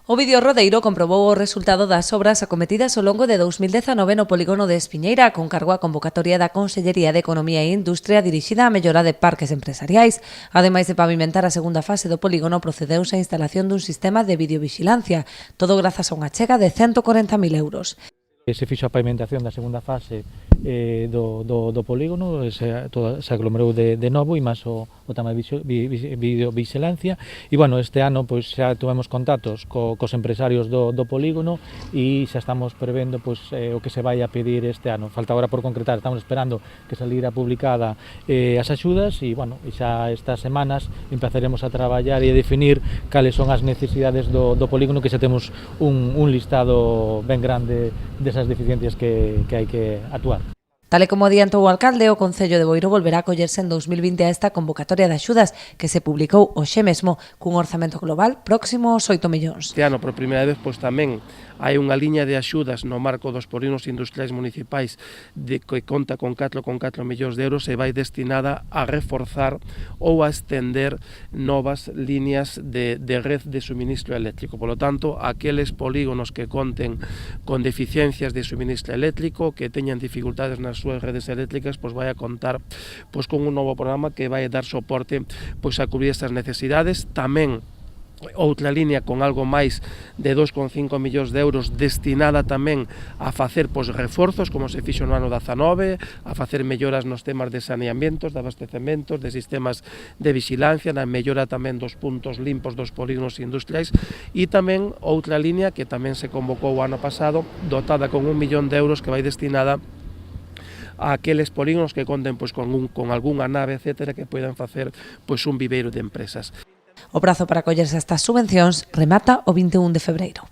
O vídeo rodeiro comprobou o resultado das obras acometidas ao longo de 2019 no polígono de Espiñeira, con cargo á convocatoria da Consellería de Economía e Industria dirixida á mellora de parques empresariais. Ademais de pavimentar a segunda fase do polígono, procedeuse á instalación dun sistema de videovixilancia, todo grazas a unha achega de 140.000 euros. Se fixo a pavimentación da segunda fase do polígono, se aglomerou de novo e máis o tema de videovigilancia. E, bueno, este ano pois, xa tivemos contactos cos empresarios do polígono e xa estamos prevendo pois, o que se vai a pedir este ano. Falta agora por concretar, estamos esperando que salira publicada as axudas e, bueno, xa estas semanas empezaremos a traballar e a definir cales son as necesidades do polígono, que xa temos un listado ben grande desas deficiencias que hai que actuar. Tal e como adiantou o alcalde, o Concello de Boiro volverá a acollerse en 2020 a esta convocatoria de axudas que se publicou hoxe mesmo cun orzamento global próximo aos 8 millóns. Este ano, por primeira vez, pois tamén hai unha liña de axudas no marco dos polígonos industriais municipais que conta con 4,4 millóns de euros e vai destinada a reforzar ou a estender novas líneas de red de suministro eléctrico. Por lo tanto, aqueles polígonos que conten con deficiencias de suministro eléctrico, que teñan dificultades nas súas redes eléctricas, pois vai a contar pois con un novo programa que vai dar soporte pois a cubrir estas necesidades. Tamén outra liña con algo máis de 2,5 millóns de euros destinada tamén a facer pois, reforzos, como se fixo no ano 19, a facer melloras nos temas de saneamentos, de abastecementos, de sistemas de vigilancia, na mellora tamén dos puntos limpos dos polígonos industriais, e tamén outra liña que tamén se convocou o ano pasado, dotada con 1 millón de euros que vai destinada a aqueles polígonos que conten pois, con algunha nave, etcétera, que poidan facer pois, un viveiro de empresas. O prazo para acollerse a estas subvencións remata o 21 de febreiro.